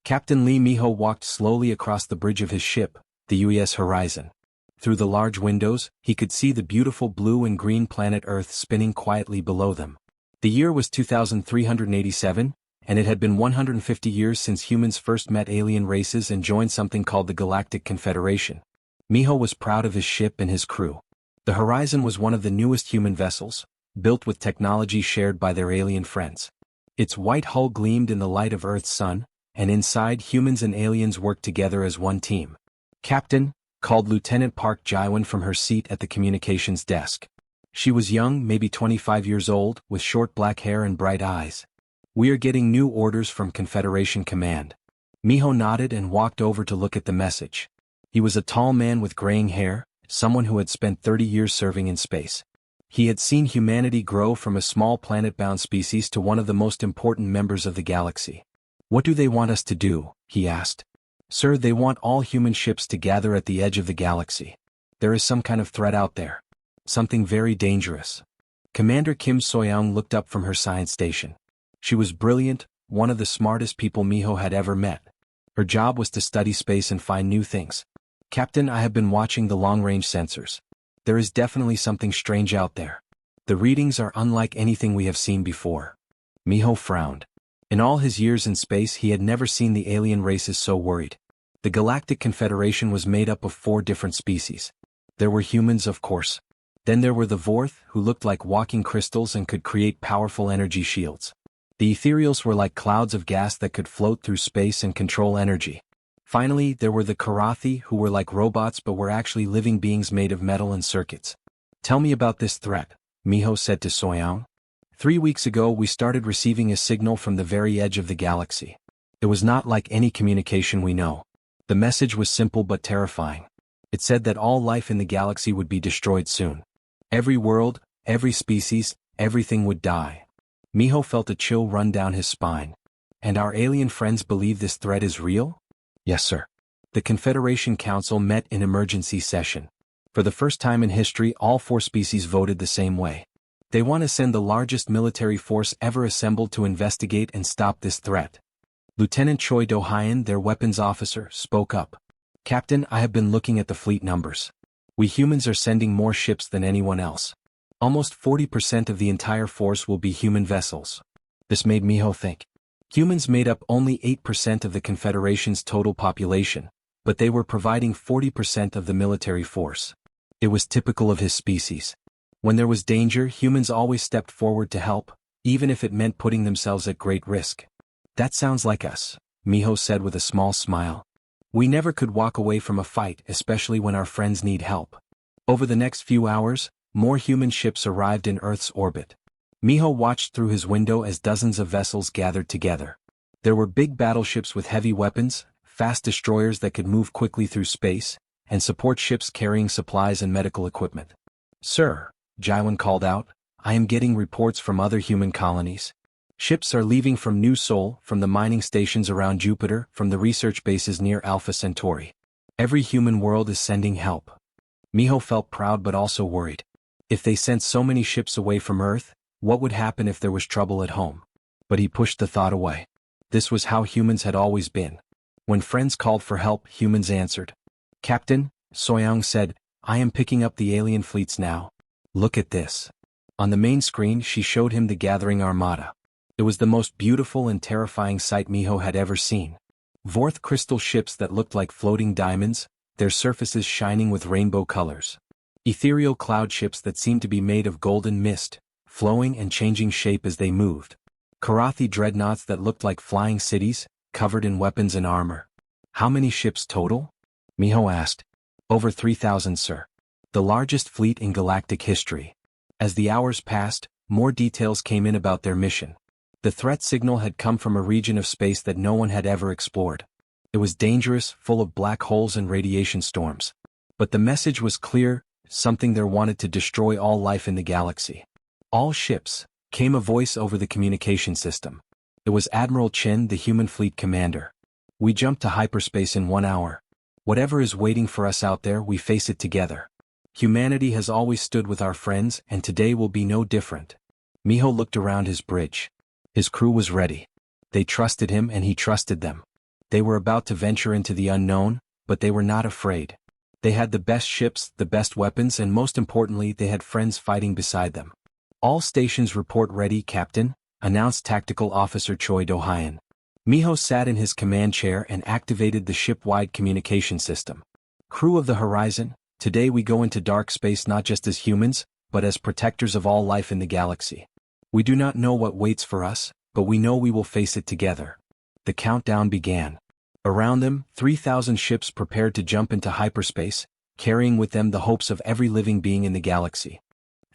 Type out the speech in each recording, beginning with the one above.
Captain Lee Miho walked slowly across the bridge of his ship, the UES Horizon. Through the large windows, he could see the beautiful blue and green planet Earth spinning quietly below them. The year was 2387, and it had been 150 years since humans first met alien races and joined something called the Galactic Confederation. Miho was proud of his ship and his crew. The Horizon was one of the newest human vessels, built with technology shared by their alien friends. Its white hull gleamed in the light of Earth's sun, and inside humans and aliens worked together as one team. "Captain," called Lieutenant Park Jiwon from her seat at the communications desk. She was young, maybe 25 years old, with short black hair and bright eyes. "We are getting new orders from Confederation Command." Miho nodded and walked over to look at the message. He was a tall man with graying hair, someone who had spent 30 years serving in space. He had seen humanity grow from a small planet-bound species to one of the most important members of the galaxy. "What do they want us to do?" he asked. "Sir, they want all human ships to gather at the edge of the galaxy. There is some kind of threat out there. Something very dangerous." Commander Kim Soyoung looked up from her science station. She was brilliant, one of the smartest people Miho had ever met. Her job was to study space and find new things. "Captain, I have been watching the long-range sensors. There is definitely something strange out there. The readings are unlike anything we have seen before." Miho frowned. In all his years in space he had never seen the alien races so worried. The Galactic Confederation was made up of 4 different species. There were humans, of course. Then there were the Vorth, who looked like walking crystals and could create powerful energy shields. The Ethereals were like clouds of gas that could float through space and control energy. Finally, there were the Karathi, who were like robots but were actually living beings made of metal and circuits. "Tell me about this threat," Miho said to Soyoung. 3 weeks ago we started receiving a signal from the very edge of the galaxy. It was not like any communication we know. The message was simple but terrifying. It said that all life in the galaxy would be destroyed soon. Every world, every species, everything would die. Miho felt a chill run down his spine. "And our alien friends believe this threat is real?" "Yes, sir." The Confederation Council met in emergency session. For the first time in history, all 4 species voted the same way. They want to send the largest military force ever assembled to investigate and stop this threat. Lieutenant Choi Do-hyun, their weapons officer, spoke up. "Captain, I have been looking at the fleet numbers. We humans are sending more ships than anyone else. Almost 40% of the entire force will be human vessels." This made Miho think. Humans made up only 8% of the Confederation's total population, but they were providing 40% of the military force. It was typical of his species. When there was danger, humans always stepped forward to help, even if it meant putting themselves at great risk. "That sounds like us," Miho said with a small smile. "We never could walk away from a fight, especially when our friends need help." Over the next few hours, more human ships arrived in Earth's orbit. Miho watched through his window as dozens of vessels gathered together. There were big battleships with heavy weapons, fast destroyers that could move quickly through space, and support ships carrying supplies and medical equipment. "Sir," Jiwon called out, "I am getting reports from other human colonies. Ships are leaving from New Sol, from the mining stations around Jupiter, from the research bases near Alpha Centauri. Every human world is sending help." Miho felt proud but also worried. If they sent so many ships away from Earth, what would happen if there was trouble at home? But he pushed the thought away. This was how humans had always been. When friends called for help, humans answered. "Captain," Soyoung said, "I am picking up the alien fleets now. Look at this." On the main screen she showed him the gathering armada. It was the most beautiful and terrifying sight Miho had ever seen. Vorth crystal ships that looked like floating diamonds, their surfaces shining with rainbow colors. Ethereal cloud ships that seemed to be made of golden mist, flowing and changing shape as they moved. Karathi dreadnoughts that looked like flying cities, covered in weapons and armor. "How many ships total?" Miho asked. "Over 3,000, sir. The largest fleet in galactic history." As the hours passed, more details came in about their mission. The threat signal had come from a region of space that no one had ever explored. It was dangerous, full of black holes and radiation storms. But the message was clear, something there wanted to destroy all life in the galaxy. "All ships," came a voice over the communication system. It was Admiral Chen, the human fleet commander. "We jump to hyperspace in 1 hour. Whatever is waiting for us out there, we face it together. Humanity has always stood with our friends, and today will be no different." Miho looked around his bridge. His crew was ready. They trusted him and he trusted them. They were about to venture into the unknown, but they were not afraid. They had the best ships, the best weapons, and most importantly, they had friends fighting beside them. All stations report ready, Captain, announced Tactical Officer Choi Do-hyun. Miho sat in his command chair and activated the ship-wide communication system. Crew of the Horizon, today we go into dark space not just as humans, but as protectors of all life in the galaxy. We do not know what waits for us, but we know we will face it together. The countdown began. Around them, 3,000 ships prepared to jump into hyperspace, carrying with them the hopes of every living being in the galaxy.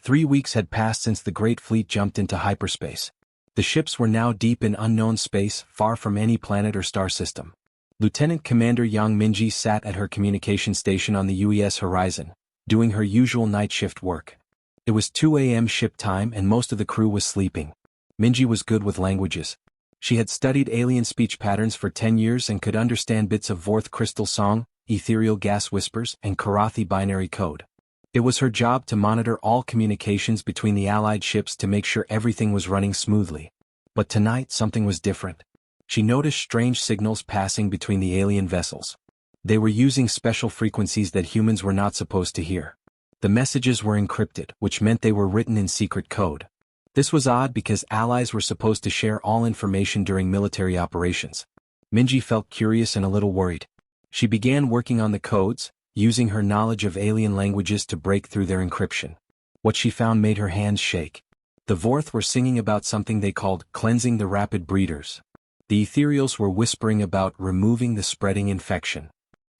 3 weeks had passed since the Great Fleet jumped into hyperspace. The ships were now deep in unknown space, far from any planet or star system. Lieutenant Commander Yang Minji sat at her communication station on the UES Horizon, doing her usual night shift work. It was 2 a.m. ship time and most of the crew was sleeping. Minji was good with languages. She had studied alien speech patterns for 10 years and could understand bits of Vorth crystal song, ethereal gas whispers, and Karathi binary code. It was her job to monitor all communications between the Allied ships to make sure everything was running smoothly. But tonight something was different. She noticed strange signals passing between the alien vessels. They were using special frequencies that humans were not supposed to hear. The messages were encrypted, which meant they were written in secret code. This was odd because allies were supposed to share all information during military operations. Minji felt curious and a little worried. She began working on the codes, using her knowledge of alien languages to break through their encryption. What she found made her hands shake. The Vorth were singing about something they called cleansing the rapid breeders. The ethereals were whispering about removing the spreading infection.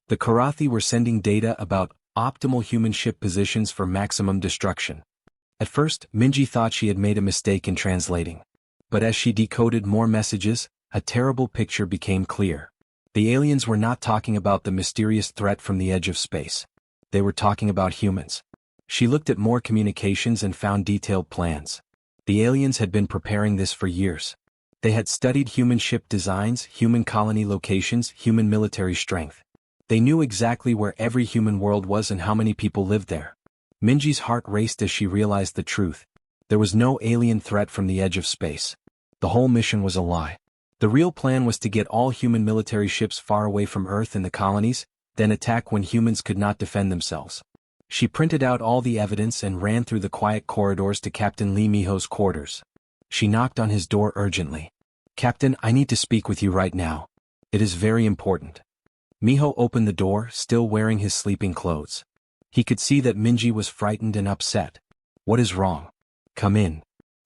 The Karathi were sending data about optimal human ship positions for maximum destruction. At first, Minji thought she had made a mistake in translating. But as she decoded more messages, a terrible picture became clear. The aliens were not talking about the mysterious threat from the edge of space. They were talking about humans. She looked at more communications and found detailed plans. The aliens had been preparing this for years. They had studied human ship designs, human colony locations, human military strength. They knew exactly where every human world was and how many people lived there. Minji's heart raced as she realized the truth. There was no alien threat from the edge of space. The whole mission was a lie. The real plan was to get all human military ships far away from Earth and the colonies, then attack when humans could not defend themselves. She printed out all the evidence and ran through the quiet corridors to Captain Lee Miho's quarters. She knocked on his door urgently. "Captain, I need to speak with you right now. It is very important." Miho opened the door, still wearing his sleeping clothes. He could see that Minji was frightened and upset. "What is wrong?" "Come in."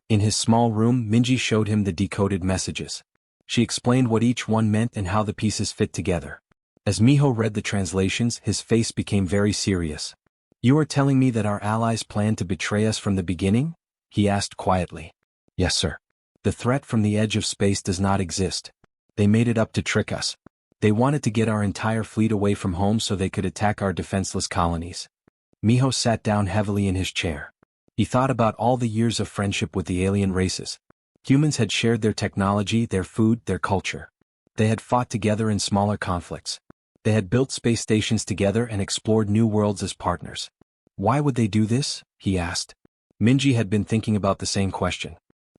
In his small room, Minji showed him the decoded messages. She explained what each one meant and how the pieces fit together. As Miho read the translations, his face became very serious. "You are telling me that our allies planned to betray us from the beginning?" he asked quietly. "Yes, sir. The threat from the edge of space does not exist. They made it up to trick us. They wanted to get our entire fleet away from home so they could attack our defenseless colonies." Miho sat down heavily in his chair. He thought about all the years of friendship with the alien races. Humans had shared their technology, their food, their culture. They had fought together in smaller conflicts. They had built space stations together and explored new worlds as partners. "Why would they do this?" he asked. Minji had been thinking about the same question.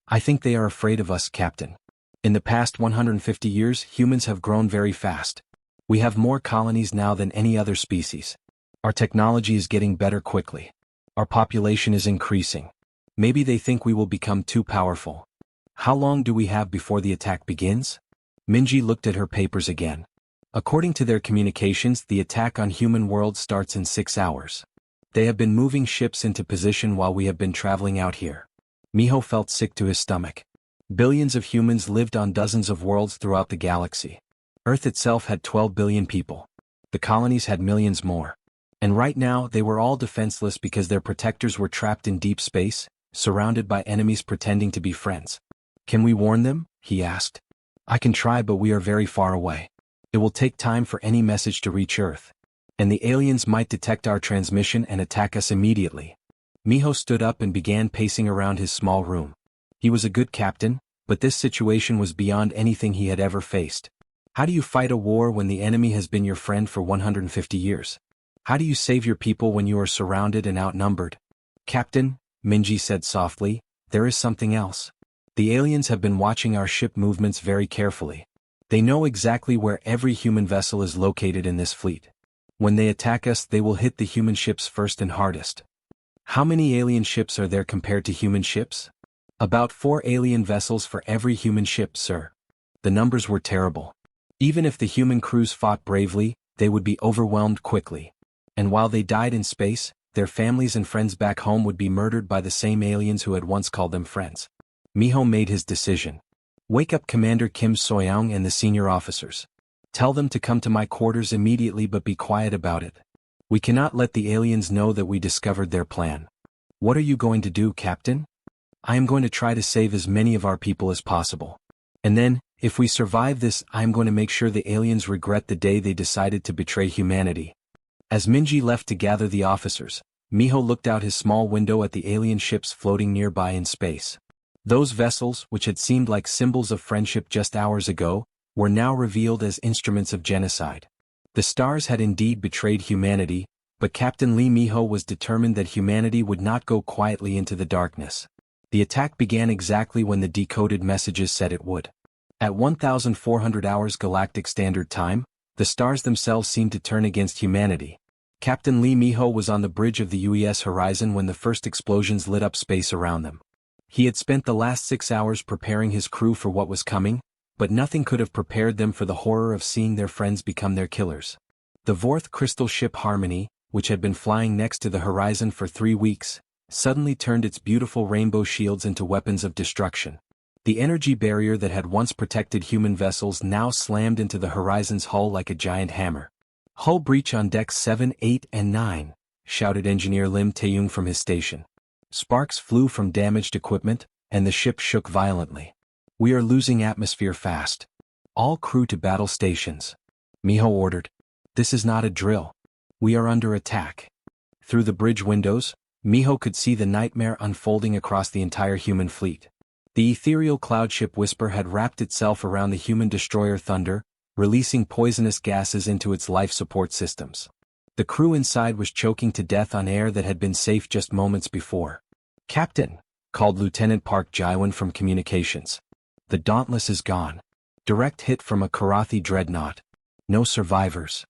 "I think they are afraid of us, Captain. In the past 150 years, humans have grown very fast. We have more colonies now than any other species. Our technology is getting better quickly. Our population is increasing. Maybe they think we will become too powerful. How long do we have before the attack begins?" Minji looked at her papers again. According to their communications, the attack on human worlds starts in 6 hours. They have been moving ships into position while we have been traveling out here. Miho felt sick to his stomach. Billions of humans lived on dozens of worlds throughout the galaxy. Earth itself had 12 billion people. The colonies had millions more. And right now, they were all defenseless because their protectors were trapped in deep space, surrounded by enemies pretending to be friends. "Can we warn them?" he asked. "I can try, but we are very far away. It will take time for any message to reach Earth. And the aliens might detect our transmission and attack us immediately." Miho stood up and began pacing around his small room. He was a good captain, but this situation was beyond anything he had ever faced. How do you fight a war when the enemy has been your friend for 150 years? How do you save your people when you are surrounded and outnumbered? "Captain," Minji said softly, "there is something else. The aliens have been watching our ship movements very carefully. They know exactly where every human vessel is located in this fleet. When they attack us, they will hit the human ships first and hardest. How many alien ships are there compared to human ships? About 4 alien vessels for every human ship, sir. The numbers were terrible. Even if the human crews fought bravely, they would be overwhelmed quickly. And while they died in space, their families and friends back home would be murdered by the same aliens who had once called them friends. Miho made his decision. Wake up Commander Kim Soyoung and the senior officers. Tell them to come to my quarters immediately, but be quiet about it. We cannot let the aliens know that we discovered their plan. What are you going to do, Captain? I am going to try to save as many of our people as possible. And then, if we survive this, I am going to make sure the aliens regret the day they decided to betray humanity. As Minji left to gather the officers, Miho looked out his small window at the alien ships floating nearby in space. Those vessels, which had seemed like symbols of friendship just hours ago, were now revealed as instruments of genocide. The stars had indeed betrayed humanity, but Captain Lee Miho was determined that humanity would not go quietly into the darkness. The attack began exactly when the decoded messages said it would. At 1400 hours Galactic Standard Time, the stars themselves seemed to turn against humanity. Captain Lee Miho was on the bridge of the UES horizon when the first explosions lit up space around them. He had spent the last 6 hours preparing his crew for what was coming, but nothing could have prepared them for the horror of seeing their friends become their killers. The Vorth crystal ship Harmony, which had been flying next to the horizon for 3 weeks, suddenly turned its beautiful rainbow shields into weapons of destruction. The energy barrier that had once protected human vessels now slammed into the horizon's hull like a giant hammer. "Hull breach on decks 7, 8, and 9, shouted Engineer Lim Taeyung from his station. Sparks flew from damaged equipment, and the ship shook violently. "We are losing atmosphere fast. All crew to battle stations," Miho ordered. "This is not a drill. We are under attack." Through the bridge windows, Miho could see the nightmare unfolding across the entire human fleet. The ethereal cloud ship Whisper had wrapped itself around the human destroyer Thunder, releasing poisonous gases into its life support systems. The crew inside was choking to death on air that had been safe just moments before. "Captain," called Lieutenant Park Jaiwan from communications. "The Dauntless is gone. Direct hit from a Karathi dreadnought. No survivors."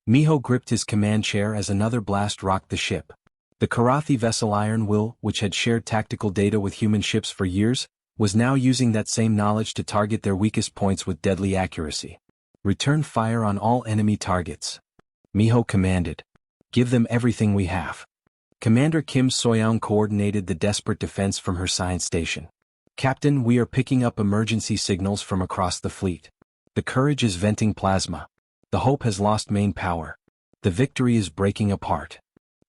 Miho gripped his command chair as another blast rocked the ship. The Karathi vessel Iron Will, which had shared tactical data with human ships for years, was now using that same knowledge to target their weakest points with deadly accuracy. "Return fire on all enemy targets," Miho commanded. "Give them everything we have." Commander Kim Soyoung coordinated the desperate defense from her science station. "Captain, we are picking up emergency signals from across the fleet. The Courage is venting plasma. The Hope has lost main power. The Victory is breaking apart."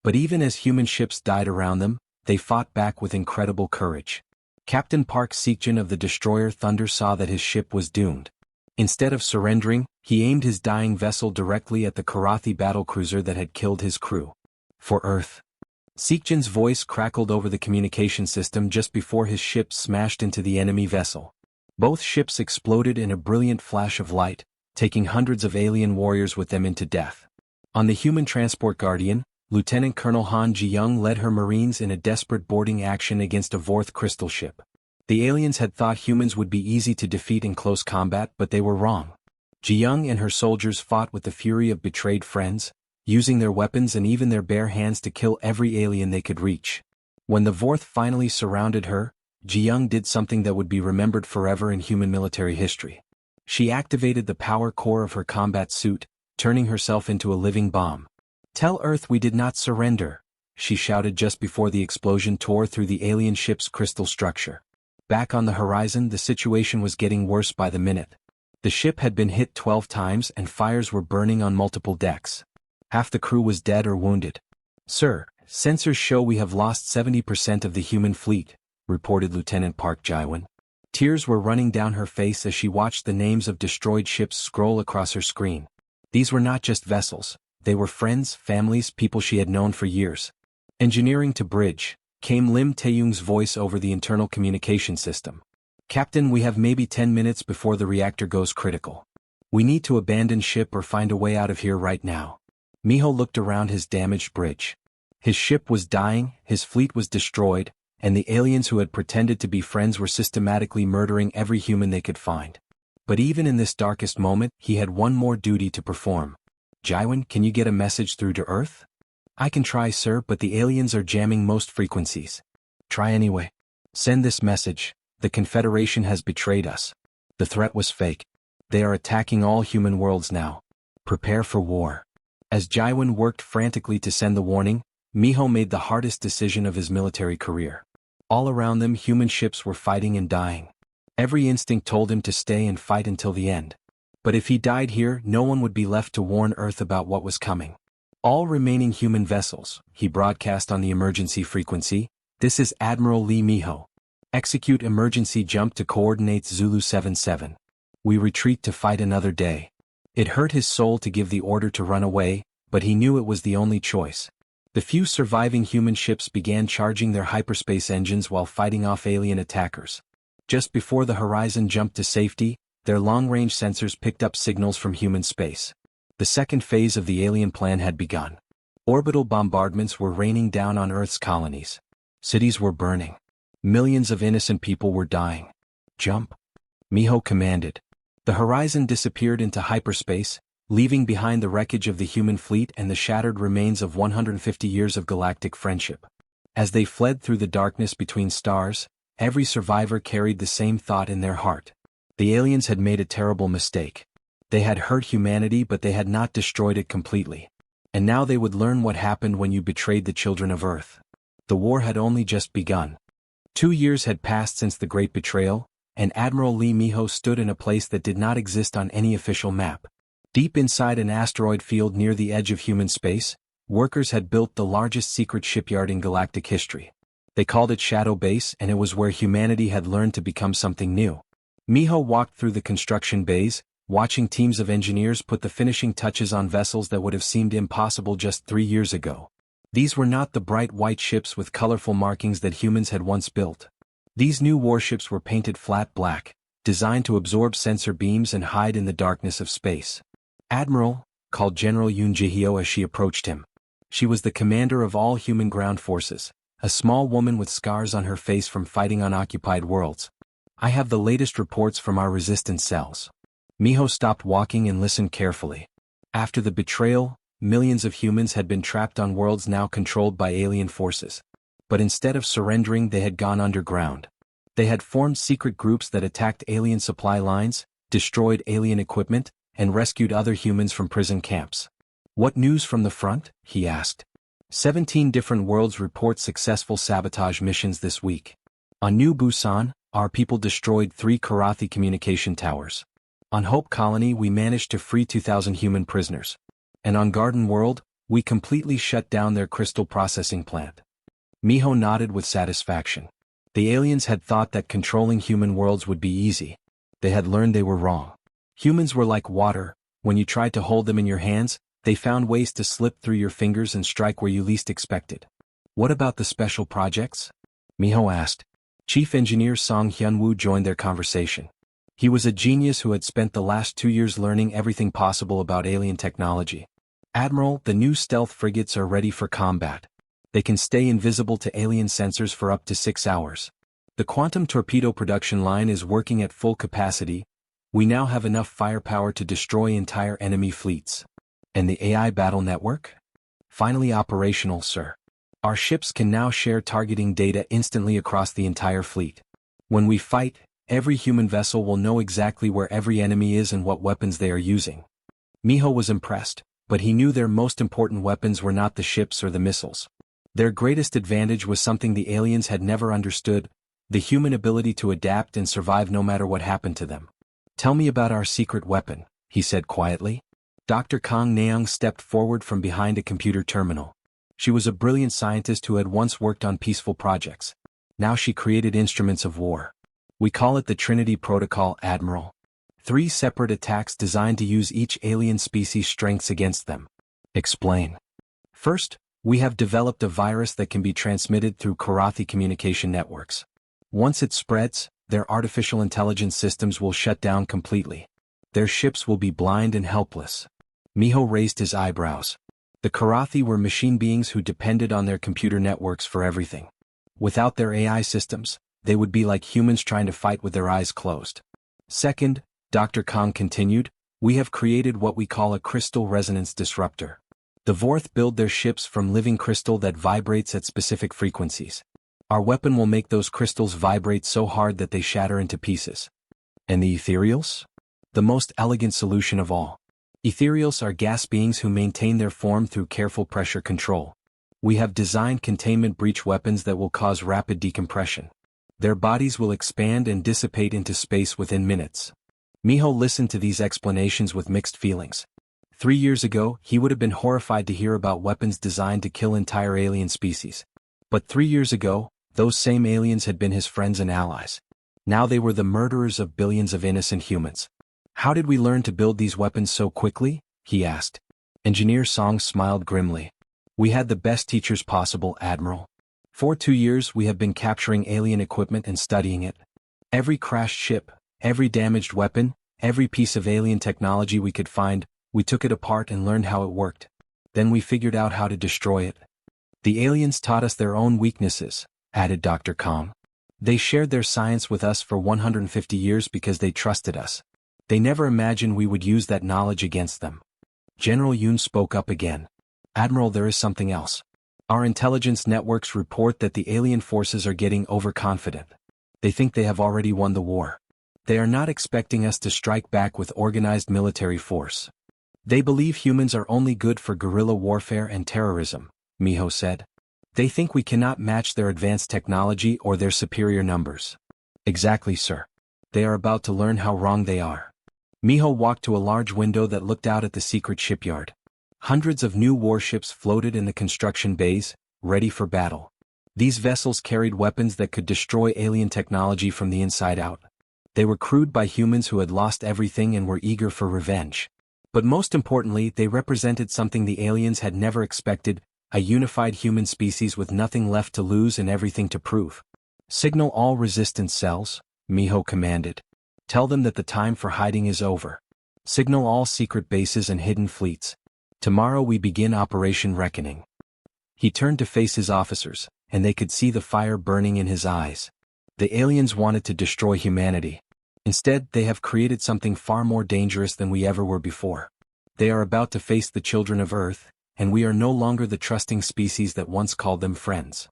But even as human ships died around them, they fought back with incredible courage. Captain Park Seekjin of the destroyer Thunder saw that his ship was doomed. Instead of surrendering, he aimed his dying vessel directly at the Karathi battlecruiser that had killed his crew. "For Earth." Seekjin's voice crackled over the communication system just before his ship smashed into the enemy vessel. Both ships exploded in a brilliant flash of light, taking hundreds of alien warriors with them into death. On the human transport Guardian, Lieutenant Colonel Han Ji-young led her Marines in a desperate boarding action against a Vorth crystal ship. The aliens had thought humans would be easy to defeat in close combat, but they were wrong. Ji-young and her soldiers fought with the fury of betrayed friends, using their weapons and even their bare hands to kill every alien they could reach. When the Vorth finally surrounded her, Ji-young did something that would be remembered forever in human military history. She activated the power core of her combat suit, turning herself into a living bomb. "Tell Earth we did not surrender," she shouted just before the explosion tore through the alien ship's crystal structure. Back on the horizon, the situation was getting worse by the minute. The ship had been hit 12 times and fires were burning on multiple decks. Half the crew was dead or wounded. "Sir, sensors show we have lost 70% of the human fleet," reported Lieutenant Park Jaiwan. Tears were running down her face as she watched the names of destroyed ships scroll across her screen. These were not just vessels, they were friends, families, people she had known for years. "Engineering to bridge," came Lim Taeyung's voice over the internal communication system. "Captain, we have maybe 10 minutes before the reactor goes critical. We need to abandon ship or find a way out of here right now." Miho looked around his damaged bridge. His ship was dying, his fleet was destroyed, and the aliens who had pretended to be friends were systematically murdering every human they could find. But even in this darkest moment, he had one more duty to perform. Jaiwan, can you get a message through to Earth? I can try, sir, but the aliens are jamming most frequencies. Try anyway. Send this message. The Confederation has betrayed us. The threat was fake. They are attacking all human worlds now. Prepare for war. As Jaiwan worked frantically to send the warning, Miho made the hardest decision of his military career. All around them, human ships were fighting and dying. Every instinct told him to stay and fight until the end. But if he died here, no one would be left to warn Earth about what was coming. All remaining human vessels, he broadcast on the emergency frequency, this is Admiral Lee Miho. Execute emergency jump to coordinates Zulu 77. We retreat to fight another day. It hurt his soul to give the order to run away, but he knew it was the only choice. The few surviving human ships began charging their hyperspace engines while fighting off alien attackers. Just before the horizon jumped to safety, their long-range sensors picked up signals from human space. The second phase of the alien plan had begun. Orbital bombardments were raining down on Earth's colonies. Cities were burning. Millions of innocent people were dying. Jump. Miho commanded. The horizon disappeared into hyperspace, leaving behind the wreckage of the human fleet and the shattered remains of 150 years of galactic friendship. As they fled through the darkness between stars, every survivor carried the same thought in their heart. The aliens had made a terrible mistake. They had hurt humanity, but they had not destroyed it completely. And now they would learn what happened when you betrayed the children of Earth. The war had only just begun. 2 years had passed since the Great Betrayal, and Admiral Lee Miho stood in a place that did not exist on any official map. Deep inside an asteroid field near the edge of human space, workers had built the largest secret shipyard in galactic history. They called it Shadow Base, and it was where humanity had learned to become something new. Miho walked through the construction bays, watching teams of engineers put the finishing touches on vessels that would have seemed impossible just 3 years ago. These were not the bright white ships with colorful markings that humans had once built. These new warships were painted flat black, designed to absorb sensor beams and hide in the darkness of space. Admiral, called General Yoon Ji-hyo as she approached him. She was the commander of all human ground forces, a small woman with scars on her face from fighting on occupied worlds. I have the latest reports from our resistance cells. Miho stopped walking and listened carefully. After the betrayal, millions of humans had been trapped on worlds now controlled by alien forces. But instead of surrendering, they had gone underground. They had formed secret groups that attacked alien supply lines, destroyed alien equipment, and rescued other humans from prison camps. What news from the front? He asked. 17 different worlds report successful sabotage missions this week. On New Busan, our people destroyed 3 Karathi communication towers. On Hope Colony, we managed to free 2,000 human prisoners. And on Garden World, we completely shut down their crystal processing plant. Miho nodded with satisfaction. The aliens had thought that controlling human worlds would be easy. They had learned they were wrong. Humans were like water. When you tried to hold them in your hands, they found ways to slip through your fingers and strike where you least expected. What about the special projects? Miho asked. Chief Engineer Song Hyun-woo joined their conversation. He was a genius who had spent the last 2 years learning everything possible about alien technology. Admiral, the new stealth frigates are ready for combat. They can stay invisible to alien sensors for up to 6 hours. The quantum torpedo production line is working at full capacity. We now have enough firepower to destroy entire enemy fleets. And the AI battle network? Finally operational, sir. Our ships can now share targeting data instantly across the entire fleet. When we fight, every human vessel will know exactly where every enemy is and what weapons they are using. Miho was impressed, but he knew their most important weapons were not the ships or the missiles. Their greatest advantage was something the aliens had never understood, the human ability to adapt and survive no matter what happened to them. Tell me about our secret weapon, he said quietly. Dr. Kang Naeung stepped forward from behind a computer terminal. She was a brilliant scientist who had once worked on peaceful projects. Now she created instruments of war. We call it the Trinity Protocol, Admiral. 3 separate attacks designed to use each alien species' strengths against them. Explain. First, we have developed a virus that can be transmitted through Karathi communication networks. Once it spreads, their artificial intelligence systems will shut down completely. Their ships will be blind and helpless. Miho raised his eyebrows. The Karathi were machine beings who depended on their computer networks for everything. Without their AI systems, they would be like humans trying to fight with their eyes closed. Second, Dr. Kong continued, we have created what we call a crystal resonance disruptor. The Vorth build their ships from living crystal that vibrates at specific frequencies. Our weapon will make those crystals vibrate so hard that they shatter into pieces. And the ethereals? The most elegant solution of all. Ethereals are gas beings who maintain their form through careful pressure control. We have designed containment breach weapons that will cause rapid decompression. Their bodies will expand and dissipate into space within minutes. Miho listened to these explanations with mixed feelings. 3 years ago, he would have been horrified to hear about weapons designed to kill entire alien species. But 3 years ago, those same aliens had been his friends and allies. Now they were the murderers of billions of innocent humans. How did we learn to build these weapons so quickly? He asked. Engineer Song smiled grimly. We had the best teachers possible, Admiral. For 2 years we have been capturing alien equipment and studying it. Every crashed ship, every damaged weapon, every piece of alien technology we could find, we took it apart and learned how it worked. Then we figured out how to destroy it. The aliens taught us their own weaknesses, added Dr. Kong. They shared their science with us for 150 years because they trusted us. They never imagined we would use that knowledge against them. General Yoon spoke up again. Admiral, there is something else. Our intelligence networks report that the alien forces are getting overconfident. They think they have already won the war. They are not expecting us to strike back with organized military force. They believe humans are only good for guerrilla warfare and terrorism, Miho said. They think we cannot match their advanced technology or their superior numbers. Exactly, sir. They are about to learn how wrong they are. Miho walked to a large window that looked out at the secret shipyard. Hundreds of new warships floated in the construction bays, ready for battle. These vessels carried weapons that could destroy alien technology from the inside out. They were crewed by humans who had lost everything and were eager for revenge. But most importantly, they represented something the aliens had never expected, a unified human species with nothing left to lose and everything to prove. Signal all resistance cells, Miho commanded. Tell them that the time for hiding is over. Signal all secret bases and hidden fleets. Tomorrow we begin Operation Reckoning. He turned to face his officers, and they could see the fire burning in his eyes. The aliens wanted to destroy humanity. Instead, they have created something far more dangerous than we ever were before. They are about to face the children of Earth, and we are no longer the trusting species that once called them friends.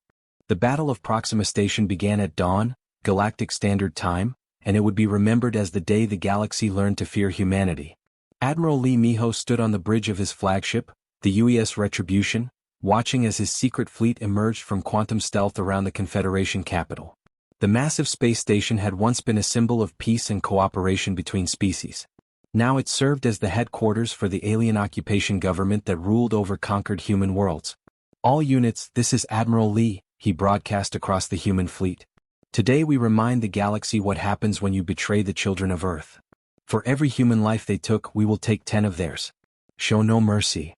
The Battle of Proxima Station began at dawn, Galactic Standard Time, and it would be remembered as the day the galaxy learned to fear humanity. Admiral Lee Miho stood on the bridge of his flagship, the UES Retribution, watching as his secret fleet emerged from quantum stealth around the Confederation capital. The massive space station had once been a symbol of peace and cooperation between species. Now it served as the headquarters for the alien occupation government that ruled over conquered human worlds. All units, this is Admiral Lee, he broadcast across the human fleet. Today we remind the galaxy what happens when you betray the children of Earth. For every human life they took, we will take 10 of theirs. Show no mercy.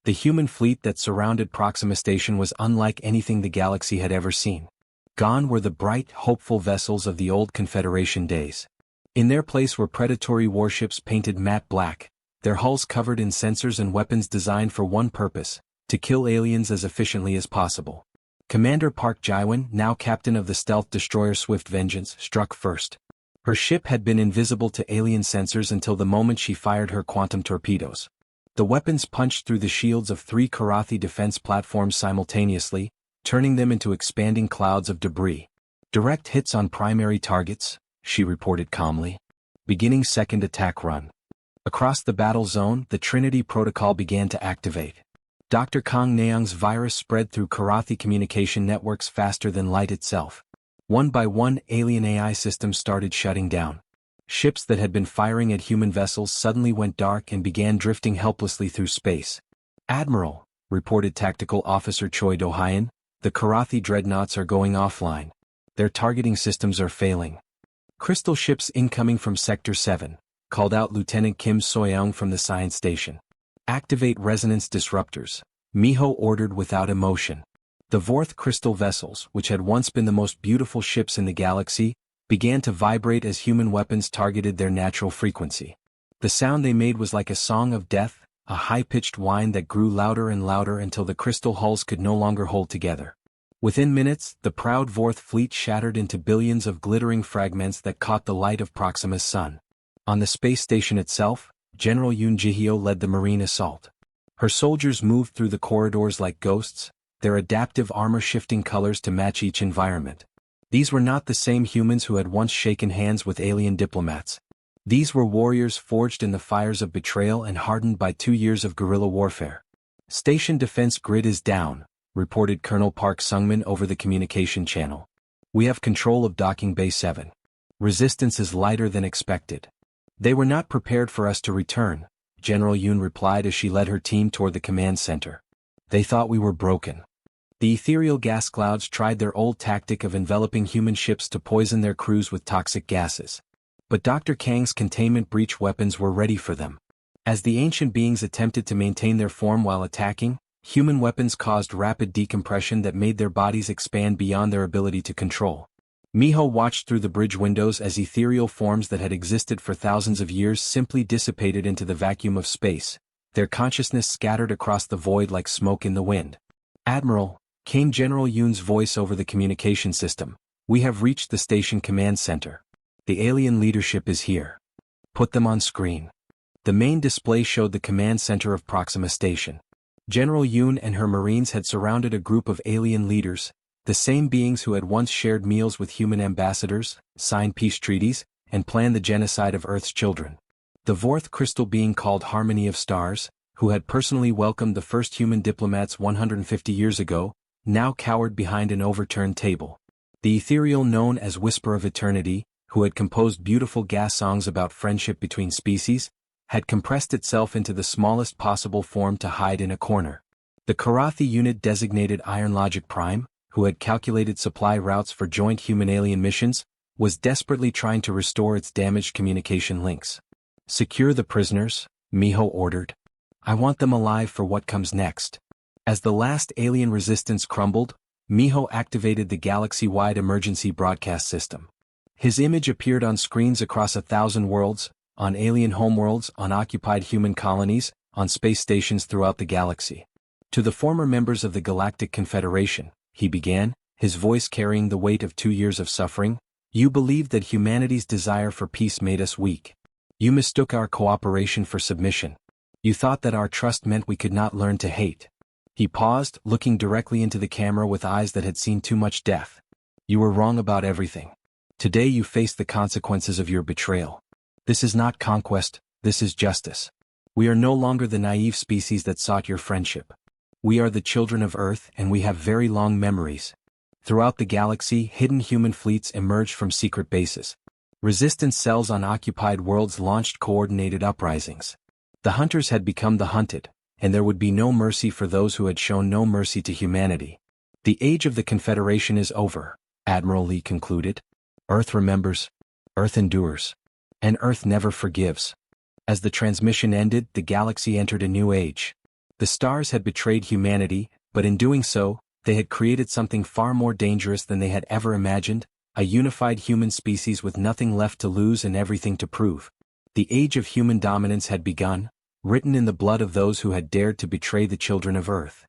The human fleet that surrounded Proxima Station was unlike anything the galaxy had ever seen. Gone were the bright, hopeful vessels of the old Confederation days. In their place were predatory warships painted matte black, their hulls covered in sensors and weapons designed for one purpose, to kill aliens as efficiently as possible. Commander Park Jae-won, now captain of the stealth destroyer Swift Vengeance, struck first. Her ship had been invisible to alien sensors until the moment she fired her quantum torpedoes. The weapons punched through the shields of 3 Karathi defense platforms simultaneously, turning them into expanding clouds of debris. Direct hits on primary targets, she reported calmly. Beginning second attack run. Across the battle zone, the Trinity Protocol began to activate. Dr. Kong Naong's virus spread through Karathi communication networks faster than light itself. One by one, alien AI systems started shutting down. Ships that had been firing at human vessels suddenly went dark and began drifting helplessly through space. Admiral, reported Tactical Officer Choi Do-hyun, the Karathi dreadnoughts are going offline. Their targeting systems are failing. Crystal ships incoming from Sector 7, called out Lieutenant Kim Soyoung from the science station. Activate resonance disruptors, Miho ordered without emotion. The Vorth crystal vessels, which had once been the most beautiful ships in the galaxy, began to vibrate as human weapons targeted their natural frequency. The sound they made was like a song of death, a high-pitched whine that grew louder and louder until the crystal hulls could no longer hold together. Within minutes, the proud Vorth fleet shattered into billions of glittering fragments that caught the light of Proxima's sun. On the space station itself, General Yoon Ji-hyo led the marine assault. Her soldiers moved through the corridors like ghosts, their adaptive armor shifting colors to match each environment. These were not the same humans who had once shaken hands with alien diplomats. These were warriors forged in the fires of betrayal and hardened by 2 years of guerrilla warfare. Station defense grid is down, reported Colonel Park Sungmin over the communication channel. We have control of docking bay 7. Resistance is lighter than expected. They were not prepared for us to return, General Yoon replied as she led her team toward the command center. They thought we were broken. The ethereal gas clouds tried their old tactic of enveloping human ships to poison their crews with toxic gases. But Dr. Kang's containment breach weapons were ready for them. As the ancient beings attempted to maintain their form while attacking, human weapons caused rapid decompression that made their bodies expand beyond their ability to control. Miho watched through the bridge windows as ethereal forms that had existed for thousands of years simply dissipated into the vacuum of space, their consciousness scattered across the void like smoke in the wind. "Admiral," came General Yoon's voice over the communication system, "we have reached the station command center. The alien leadership is here. Put them on screen." The main display showed the command center of Proxima Station. General Yoon and her Marines had surrounded a group of alien leaders, the same beings who had once shared meals with human ambassadors, signed peace treaties, and planned the genocide of Earth's children. The fourth crystal being called Harmony of Stars, who had personally welcomed the first human diplomats 150 years ago, now cowered behind an overturned table. The ethereal known as Whisper of Eternity, who had composed beautiful gas songs about friendship between species, had compressed itself into the smallest possible form to hide in a corner. The Karathi unit designated Iron Logic Prime, who had calculated supply routes for joint human-alien missions, was desperately trying to restore its damaged communication links. "Secure the prisoners," Miho ordered. "I want them alive for what comes next." As the last alien resistance crumbled, Miho activated the galaxy-wide emergency broadcast system. His image appeared on screens across 1,000 worlds, on alien homeworlds, on occupied human colonies, on space stations throughout the galaxy. "To the former members of the Galactic Confederation," he began, his voice carrying the weight of 2 years of suffering, "you believed that humanity's desire for peace made us weak. You mistook our cooperation for submission. You thought that our trust meant we could not learn to hate." He paused, looking directly into the camera with eyes that had seen too much death. "You were wrong about everything. Today you face the consequences of your betrayal. This is not conquest, this is justice. We are no longer the naive species that sought your friendship. We are the children of Earth and we have very long memories." Throughout the galaxy, hidden human fleets emerged from secret bases. Resistance cells on occupied worlds launched coordinated uprisings. The hunters had become the hunted, and there would be no mercy for those who had shown no mercy to humanity. "The age of the Confederation is over," Admiral Lee concluded. "Earth remembers, Earth endures, and Earth never forgives." As the transmission ended, the galaxy entered a new age. The stars had betrayed humanity, but in doing so, they had created something far more dangerous than they had ever imagined, a unified human species with nothing left to lose and everything to prove. The age of human dominance had begun, written in the blood of those who had dared to betray the children of Earth.